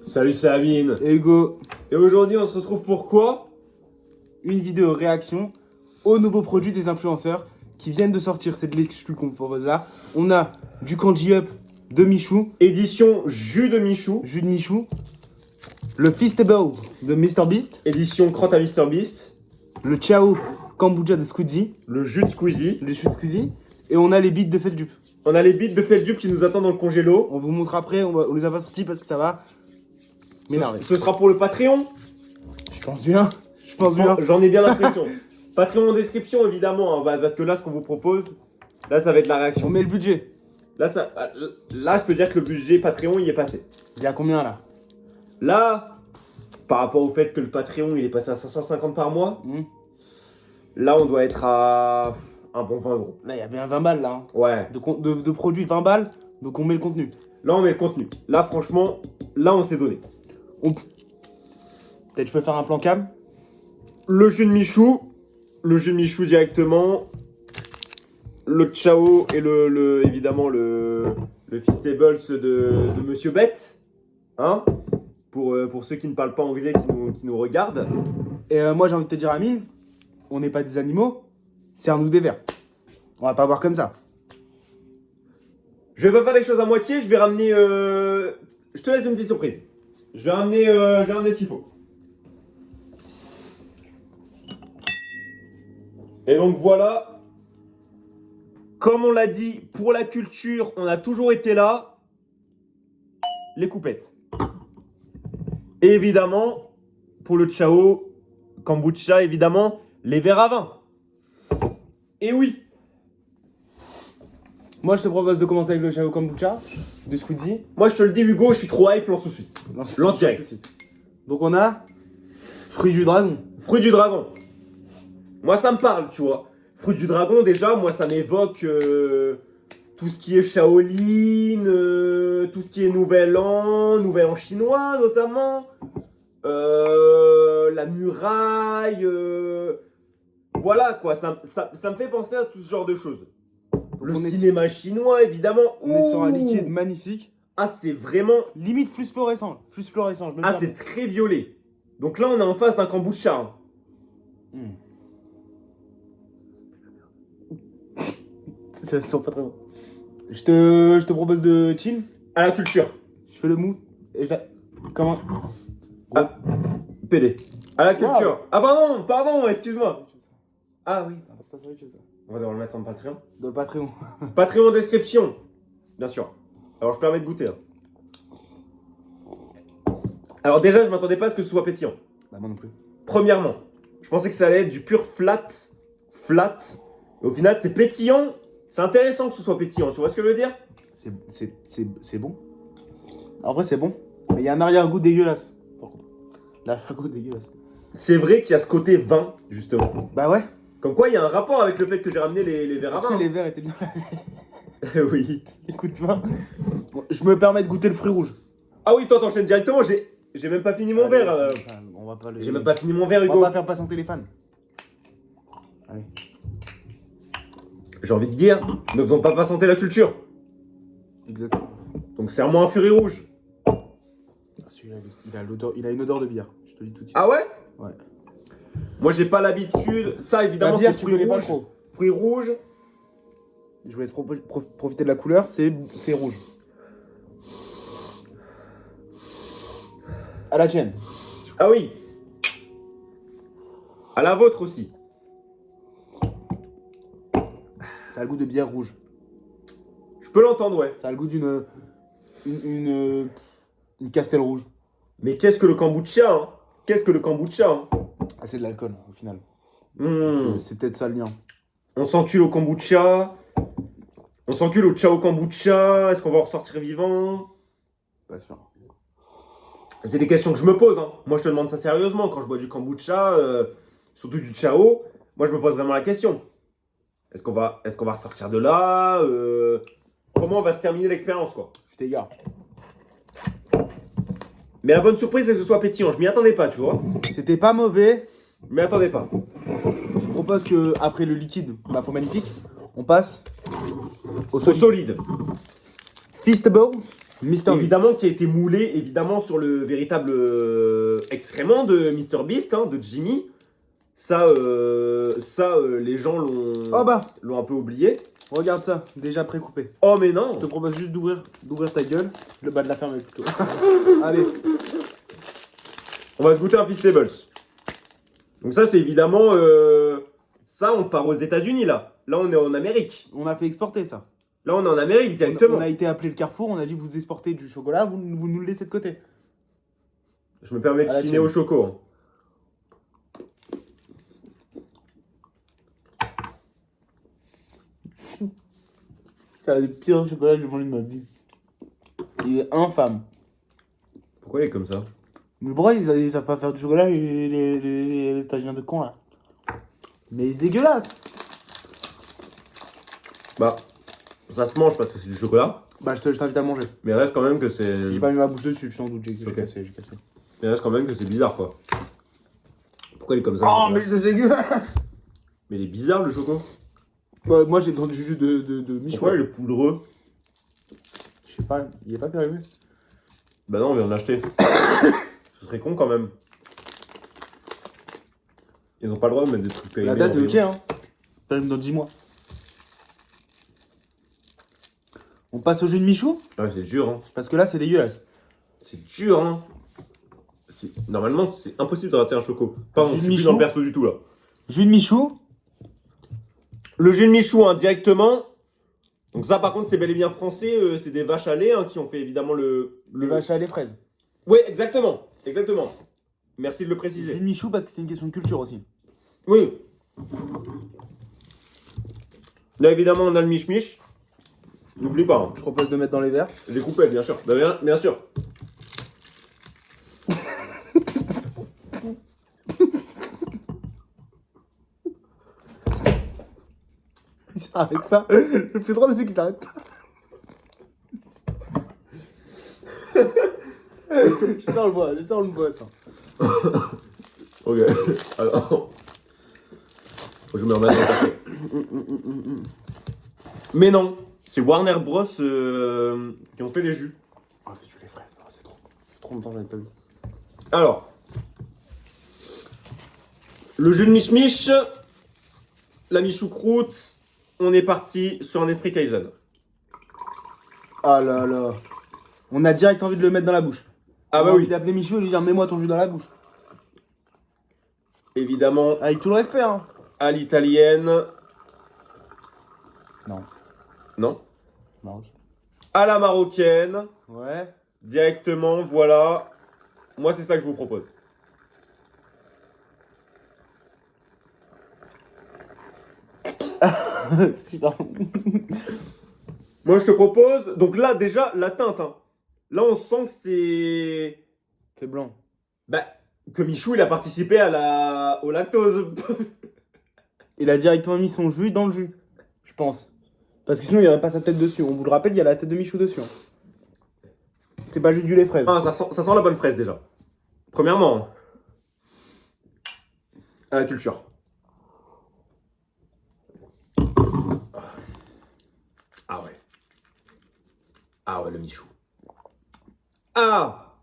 Salut Sabine. Et Hugo, Et aujourd'hui on se retrouve pour quoi? une vidéo réaction aux nouveaux produits des influenceurs qui viennent de sortir. C'est de l'exclu qu'on vous propose là. On a du Kanji Up de Michou, Édition jus de Michou. jus de Michou, le Feastables de MrBeast, Édition crotte à MrBeast. le Ciao Kombucha de Squeezie, Le jus de Squeezie. le jus de Squeezie, et on a les beats de Feldup. On a les bits de Feldup qui nous attendent dans le congélo. On vous montre après, on les a pas sortis parce que ça va m'énerver. Ce sera pour le Patreon. Je pense bien, je pense bien. J'en ai bien l'impression. Patreon en description évidemment, hein, parce que là ce qu'on vous propose, là ça va être la On réaction. met le budget. Là je peux dire que le budget Patreon il est passé. Il y a combien là? Là, par rapport au fait que le Patreon il est passé à 550 par mois, là on doit être à un bon 20 euros. Là, il y a bien 20 balles là. Hein. Ouais. De produits 20 balles, donc on met le contenu. Là on met le contenu. Là franchement, là on s'est donné. Peut-être je peux faire un plan cam. Le jus de Michou directement, le Ciao et évidemment le Feastables de Monsieur Bête, hein, pour ceux qui ne parlent pas anglais qui nous regardent. Et moi j'ai envie de te dire Amine, on n'est pas des animaux, c'est un nous des vers. On va pas boire comme ça. Je vais pas faire les choses à moitié, je vais ramener, je te laisse une petite surprise. Je vais ramener ce qu'il faut. Et donc voilà, comme on l'a dit, pour la culture, on a toujours été là. Les coupettes. Et évidemment, pour le Ciao, Kombucha, évidemment, les verres à vin. Et oui, Moi je te propose de commencer avec le Ciao Kombucha de Squeezie. moi je te le dis Hugo, je suis trop hype, lance tout de suite. Lance direct. Donc on a fruit du dragon. Fruit du dragon. Moi ça me parle, tu vois. Fruit du dragon, déjà, moi ça m'évoque tout ce qui est Shaolin, tout ce qui est Nouvel An chinois notamment, la muraille, voilà quoi, ça me fait penser à tout ce genre de choses. Le cinéma chinois, évidemment. On est sur un Ouh. liquide magnifique. Ah, c'est vraiment. Limite fluorescent. Je me Ah, permets. c'est très violet. Donc là, on est en face d'un kombucha. Hein. Ça sent pas très bon. Je te propose de chill. À la culture. Je fais le mou. Et je la... Comment? Ah, PD. À la culture. Wow. Ah, pardon, excuse-moi. Ah oui. Ah, c'est pas ça, ça. On va devoir le mettre en Patreon. Dans le Patreon. Patreon en description. Bien sûr. Alors, je permets de goûter. Hein. Alors, déjà, je m'attendais pas à ce que ce soit pétillant. Bah, moi non plus. Premièrement, je pensais que ça allait être du pur flat. Et au final, c'est pétillant. C'est intéressant que ce soit pétillant. Tu vois ce que je veux dire? C'est bon. En vrai, c'est bon. Mais il y a un arrière-goût dégueulasse. Par contre. L'arrière-goût dégueulasse. C'est vrai qu'il y a ce côté vin, justement. Bah ouais. Comme quoi, il y a un rapport avec le fait que j'ai ramené les verres à Parce vin. que les verres étaient bien lavés. Oui. Écoute, moi, je me permets de goûter le fruit rouge. Ah oui, toi, t'enchaînes directement. J'ai même pas fini mon verre. On va pas le... J'ai même pas fini mon verre, On Hugo. va pas faire patienter les fans. Allez. J'ai envie de dire, ne faisons pas patienter la culture. Exactement. Donc, serre-moi un furet rouge. Celui-là, il a une odeur de bière. Je te le dis tout de suite. Ah ouais? Ouais. Moi, j'ai pas l'habitude. Ça, évidemment, La bière, c'est tu fruits connais pas rouges. trop. Fruits rouges. Je vous laisse profiter de la couleur, c'est rouge. À la tienne. Ah oui. À la vôtre aussi. Ça a le goût de bière rouge. Je peux l'entendre, ouais. Ça a le goût d'une Castel rouge. Mais qu'est-ce que le kombucha, hein? Qu'est-ce que le kombucha, hein? Ah, c'est de l'alcool au final. C'est C'est peut-être ça le lien. On s'encule au kombucha. On s'encule au Ciao Kombucha. Est-ce qu'on va en ressortir vivant? Pas sûr. C'est des questions que je me pose. Hein. Moi, je te demande ça sérieusement. Quand je bois du kombucha, surtout du Ciao, moi, je me pose vraiment la question. Est-ce qu'on va ressortir de là? Comment va se terminer l'expérience, quoi? Je t'égare. Mais la bonne surprise, c'est que ce soit pétillant. Je m'y attendais pas, tu vois. C'était pas mauvais. Je m'y attendais pas. Je propose que après le liquide, ma faux magnifique, on passe Au solide. Feastables Mister évidemment, qui a été moulé évidemment sur le véritable excrément de Mr Beast, hein, de Jimmy. Ça, les gens Oh bah, l'ont un peu oublié. regarde ça, déjà précoupé. Oh mais non. Je te propose juste d'ouvrir ta gueule, le bas de la fermer plutôt. Allez. On va se goûter un Feastables. Donc ça, c'est évidemment... ça, on part aux États-Unis, là. Là, on est en Amérique. On a fait exporter ça. Là, on est en Amérique, directement. On a été appelé le Carrefour, on a dit vous exportez du chocolat, vous nous le laissez de côté. Je me permets de À la chiner tienne. au choco. Hein. C'est le pire chocolat que j'ai mangé de ma vie. Il est infâme. Pourquoi il est comme ça? Mais pourquoi ils savent pas faire du chocolat, les stagiaires de con là? Mais il est dégueulasse. Bah, ça se mange parce que c'est du chocolat. Bah je t'invite à manger. Mais il reste quand même que c'est... J'ai pas mis ma bouche dessus, tu t'en doutes, j'ai Ok. cassé. Mais il reste quand même que c'est bizarre, quoi. Pourquoi il est comme ça? Oh le mais chocolat c'est dégueulasse. Mais il est bizarre, le choco. Bah, moi j'ai besoin du jus de Michou. Pourquoi il est poudreux? Je sais pas, il est pas périmé. Bah non, on vient de l'acheter. Ce serait con, quand même. Ils ont pas le droit de mettre des trucs périmés. La date en est ok rayon. hein. Périmé dans 10 mois. On passe au jus de Michou? Ah ouais, c'est dur, hein. Parce que là c'est dégueulasse. C'est dur, hein. Normalement, c'est impossible de rater un choco. Pardon, Jus je de suis plus Michou. dans le perso du tout, là. Jus de Michou? Le jus de Michou, hein, directement. Donc ça, par contre, c'est bel et bien français. C'est des vaches à lait hein, qui ont fait évidemment le... Les vaches à lait fraises. Ouais, exactement. Exactement. Merci de le Jus préciser. de Michou parce que c'est une question de culture aussi. Oui. Là, évidemment, on a le mich-mich. N'oublie pas. Hein. Je propose de mettre dans les verres. J'ai coupé, bien sûr. Bah, bien sûr. Il s'arrête pas. Le plus drôle c'est qu'il s'arrête pas. Je sors le bois, attends. Ok. Alors... Je me remets à café. Mais non. C'est Warner Bros. Qui ont fait les jus. Ah c'est du lait fraise, non, c'est trop. Ça fait trop longtemps que j'avais pas vu. Alors. Le jus de mich-mich. La mi-choucroute. On est parti sur un esprit Kaizen. Ah là là. On a direct envie de le mettre dans la bouche. Ah On a bah envie oui. d'appeler Michou et lui dire mets-moi ton jus dans la bouche. Évidemment, Avec tout le respect hein. à l'italienne. Non. Non. Non, ok. À la marocaine. Ouais. Directement, voilà. Moi, c'est ça que je vous propose. Super. Moi, je te propose. Donc là, déjà, la teinte. Hein. Là, on sent que c'est. C'est blanc. Bah, que Michou, il a participé au lactose. Il a directement mis son jus dans le jus. Je pense. Parce que sinon il n'y aurait pas sa tête dessus. On vous le rappelle, il y a la tête de Michou dessus. Hein. C'est pas juste du lait fraise. Ah, ça sent la bonne fraise déjà. Premièrement, à la culture. Ah ouais. Ah ouais, le Michou. Ah,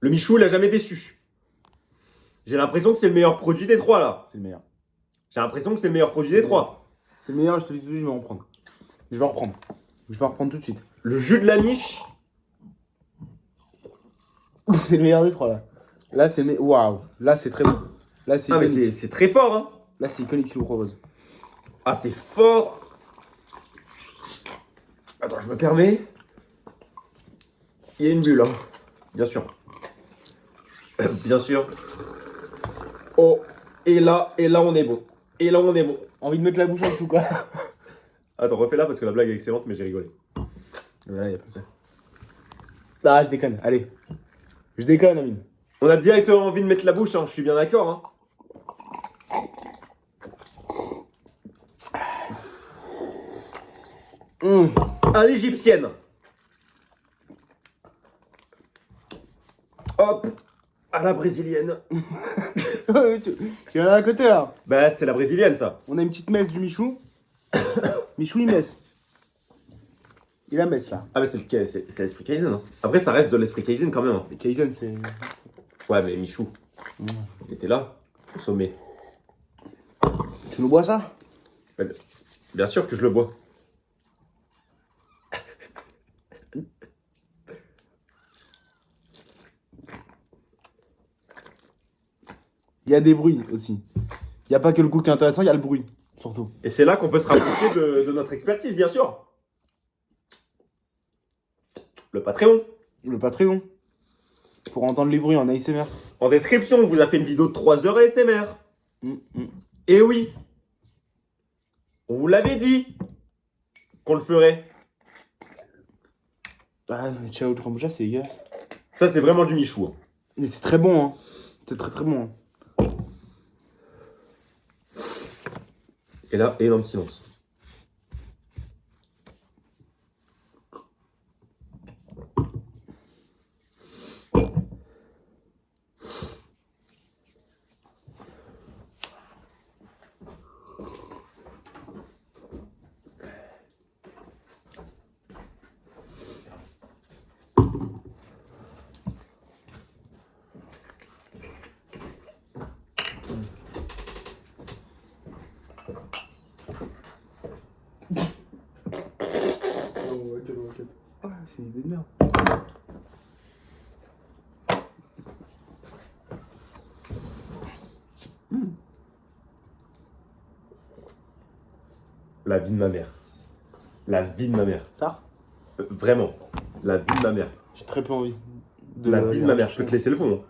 le Michou, il a jamais déçu. J'ai l'impression que c'est le meilleur produit des trois là. C'est le meilleur. J'ai l'impression que c'est le meilleur produit des trois. C'est le meilleur, je te dis tout de suite, je vais en prendre. Je vais en reprendre. Je vais en reprendre tout de suite. Le jus de la niche. C'est le meilleur des trois là. Là c'est waouh. Là c'est très bon. Là c'est Ah mais iconique. c'est très fort hein. Là c'est iconique si vous propose. Ah c'est fort. Attends, je me permets. Il y a une bulle hein. Bien sûr. Bien sûr. Oh, et là on est bon. Et là on est bon. Envie de mettre la bouche en dessous quoi. Attends, refais-la parce que la blague est excellente, mais j'ai rigolé. Voilà, y a pas de... Ah je déconne, allez. Je déconne Amine. On a directement envie de mettre la bouche, hein. Je suis bien d'accord. Hein. À l'égyptienne. Hop, à la brésilienne. Tu viens à côté là. Bah, c'est la brésilienne, ça. On a une petite messe du Michou. Michou il messe. Il a baisse là. Ah, mais c'est l'esprit Kaizen. Hein. Après, ça reste de l'esprit Kaizen quand même. Hein. Les Kaizen, c'est. Ouais, mais Michou, il était là, au sommet. Tu nous bois ça? Ouais, bien sûr que je le bois. Il y a des bruits aussi. Il n'y a pas que le goût qui est intéressant, il y a le bruit, surtout. Et c'est là qu'on peut se rapprocher de notre expertise, bien sûr. Le Patreon. Le Patreon. Pour entendre les bruits en ASMR. En description, on vous a fait une vidéo de 3 heures ASMR. Et oui, on vous l'avait dit qu'on le ferait. Ah, mais ciao, le kombucha, c'est dégueulasse. Ça, c'est vraiment du Michou. Hein. Mais c'est très bon, hein. C'est très très bon. Hein. Et là, énorme silence. Ah, c'est une idée de merde. La vie de ma mère. La vie de ma mère. Ça? Vraiment. La vie de ma mère. J'ai très peu envie. La vie de ma mère. Je peux te laisser le fond. Hein.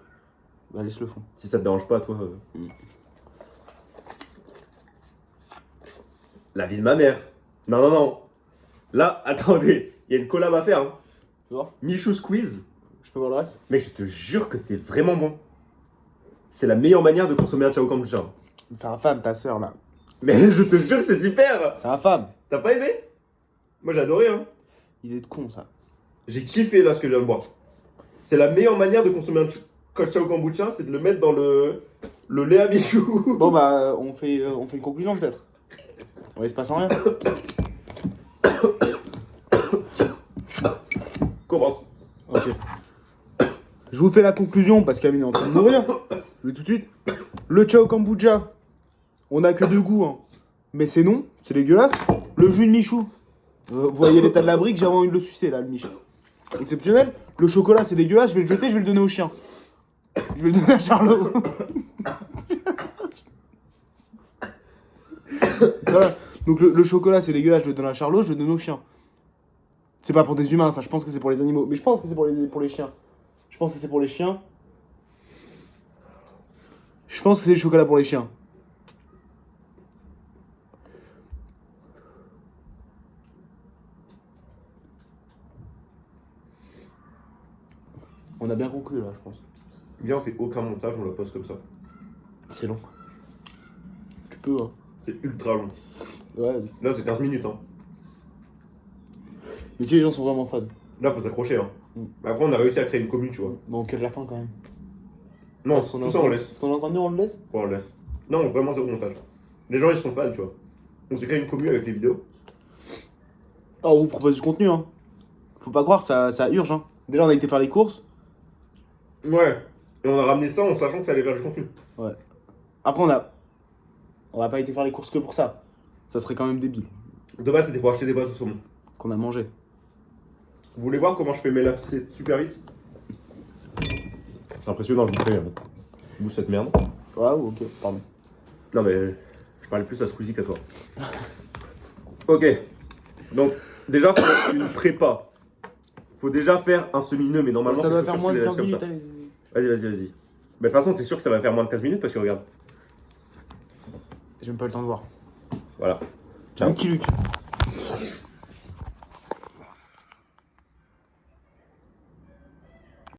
Bah, laisse le fond. Si ça te dérange pas, toi. La vie de ma mère. Non, non, non. Là, attendez. Il y a une collab à faire. Hein. Tu vois? Michou Squeeze. Je peux voir le reste? Mec, je te jure que c'est vraiment bon. C'est la meilleure manière de consommer un Ciao Kombucha. C'est infâme, ta soeur là. Mais je te jure que c'est super. C'est infâme. T'as pas aimé? Moi, j'ai adoré. Hein. Idée de con ça. J'ai kiffé là ce que je viens de boire. C'est la meilleure manière de consommer un Ciao Kombucha, c'est de le mettre dans le lait à Michou. Bon bah, on fait une conclusion peut-être. On laisse pas sans rien. Commence. Ok. Je vous fais la conclusion parce qu'Amine est en train de mourir. Je vais tout de suite. Le Ciao Kombucha, on a que deux goûts, hein. Mais c'est non, c'est dégueulasse. Le jus de Michou, vous voyez l'état de la brique, j'ai envie de le sucer là, le Michou. Exceptionnel. Le chocolat, c'est dégueulasse, je vais le jeter, je vais le donner au chien. Je vais le donner à Charlot. Voilà. Donc le chocolat, c'est dégueulasse, je le donne à Charlot, je le donne au chien. C'est pas pour des humains, ça, je pense que c'est pour les animaux. Mais je pense que c'est pour les chiens. Je pense que c'est pour les chiens. Je pense que c'est le chocolat pour les chiens. On a bien conclu là, je pense. Viens, on fait aucun montage, on la pose comme ça. C'est long. Tu peux, hein. C'est ultra long. Ouais. Là, c'est 15 minutes. Hein. Mais si les gens sont vraiment fans. Là, faut s'accrocher. Hein. Mais après, on a réussi à créer une commune, tu vois. Bon, quelle la fin quand même. Non, Parce qu'on tout est ça, en- on laisse. Ce qu'on est en train de dire, on le laisse. Ouais, on laisse. Non, vraiment zéro montage. Les gens, ils sont fans, tu vois. On s'est créé une commune avec les vidéos. Oh, on vous propose du contenu, hein. Faut pas croire, ça urge, hein. Déjà, on a été faire les courses. Ouais. Et on a ramené ça en sachant que ça allait faire du contenu. Ouais. Après, on a pas été faire les courses que pour ça. Ça serait quand même débile. De base, c'était pour acheter des bases de saumon. Qu'on a mangé. Vous voulez voir comment je fais mes lacets super vite? C'est impressionnant, je vous fais. Vous, cette merde. Ouais, ok, pardon. Non, mais je parlais plus à Squeezie qu'à toi. Ok. Donc, déjà, faut une prépa. Faut déjà faire un semi-nœud, mais normalement, Ça tes doit chaussures, faire moins tu de les laisses 15 comme ça. minutes. Vas-y, vas-y, vas-y. Mais de toute façon, c'est sûr que ça va faire moins de 15 minutes parce que regarde. J'ai même pas eu le temps de voir. Voilà. Ciao. Lucky Luke.